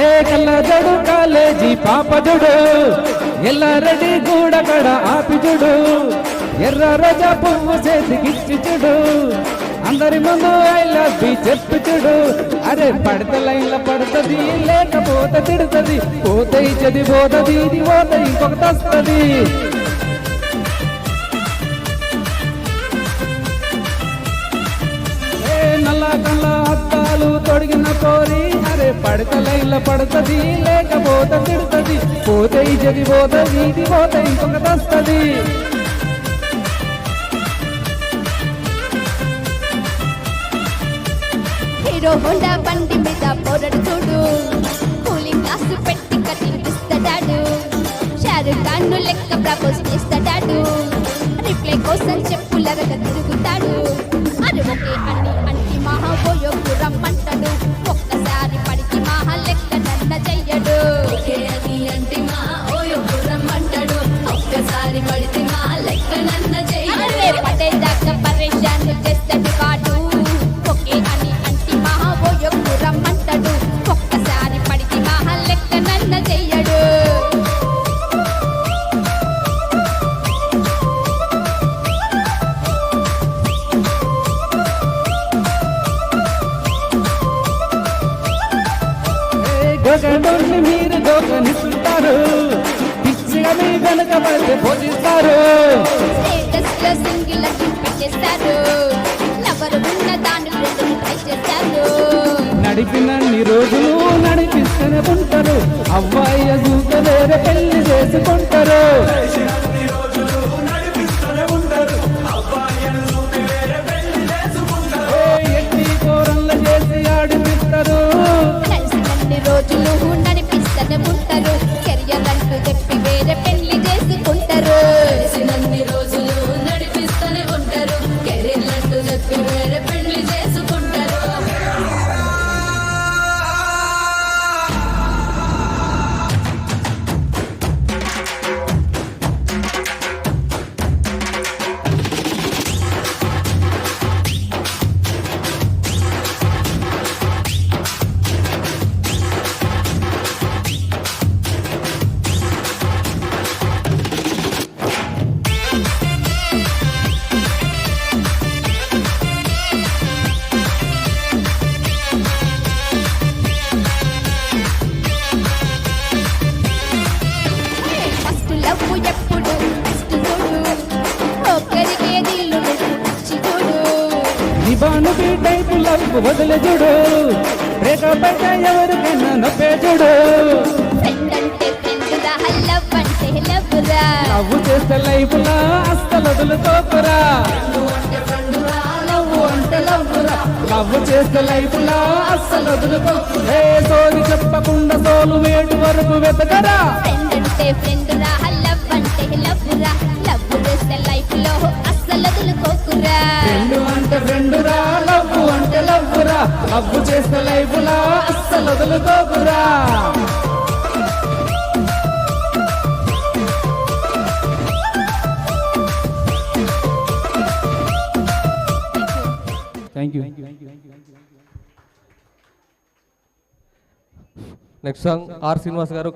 ఏ కళ్ళజడు college పాపజుడు Yellareddy గూడ కడ ఆపిజుడు ఎర్ర రోజా పువ్వు చేతికిచ్చి చూడు అందరి ముందు ఐ లవ్ యూ చెప్పు చూడు. అరే పడత లైన్ల పడుతుంది లేకపోతే తిడుతుంది పోతే ఇచ్చది పోతుంది ఇది పోతే ఇంకొకటి వస్తుంది. నల్ల కళ్ళ అద్దాలు తొడిగిన కోరి అరే పడత లైన్ల పడుతుంది లేకపోతే తిడుతుంది పోతే ఇచ్చది పోతుంది ఇది పోతే ఇంకొకటి వస్తుంది. హీరో హోండా బండి మీద పోరడు చూడు కూలింగ్ గ్లాస్ పెట్టి కటింగ్ ఇస్తాడాడు షారుఖ్ ఖాన్ లెక్క ప్రపోజ్ చేస్తాడాడు రిప్లై కోసం చెప్పులరగ తిరుగుతాడు. అది ఒకే అని అంటి మహాబోయోకు రమ్మంటాడు ఒక్కసారి పడికి మహా లెక్క నన్న చెయ్యడు. అంటి మహాబోయోకు రమ్మంటాడు ఒక్కసారి పడితే మహా లెక్క నన్న చెయ్యడు. పడేదాకా పరేషాన్ చేస్తాడు వాడు ఒకే అని అంటి మహాబోయోకు రమ్మంటాడు ఒక్కసారి పడికి మహా లెక్క నన్న చెయ్యడు. గోగడోని మీరు గోగనిస్తారు పిచ్చిగా మీ వెనక పడితే పోషిస్తారు. స్టేటస్ లో సింగిల్ పెట్టేస్తారు లవరు ఉన్న దాని ట్రై చేస్తారు. నడిపినన్ని రోజులు నడిపిస్తూనే ఉంటారు అవ్వాయి చూత వేరే పెళ్లి చేసుకుంటారు. ఎట్టి కూరల్లో చేసి ఆడిపిస్తారు కలిసినన్ని రోజులు నడిపిస్తూనే ఉంటారు కెరియర్ అంటూ చెప్పి వేరే పెళ్లి చేసుకుంటారు. కలిసినన్ని రోజులు నడిపిస్తూనే ఉంటారు కెరీర్ అంటూ చెప్పి వేరే పెళ్లి చేసుకుంటారు. ఫస్ట్ లవ్ ఎప్పుడు ఫస్ట్ చూడు ఒకరికి దిల్లు నచ్చి చూడు. నిబానుకి టైపు లవ్ వదిలే చూడు రేఖపడ్డ ఎవరికైనా నొప్పే చూడు. ఫ్రెండ్ అంటే ఫ్రెండ్ రా లవ్ అంటే లవ్ రా లవ్ చేస్తే లైఫ్ లా అస్సలు వదులుకోకురా. లవ్ చేస్తే లైఫ్ లా అస్సలు వదులుకో ఏ సోది చెప్పకుండా సోలు మేటు వరకు వెతకరా. ఫ్రెండ్ అంటే ఫ్రెండ్ రా లవ్ అంటే లవ్ రా లవ్ చేస్తే లైఫ్ లో అస్సలు వదులుకోకురా. ఫ్రెండ్ అంటే ఫ్రెండ్ రా లవ్ అంటే లవ్ రా లవ్ చేస్తే లైఫ్ లా అస్సలు వదులుకోకురా. Thank you. Next song R Srinivas గారు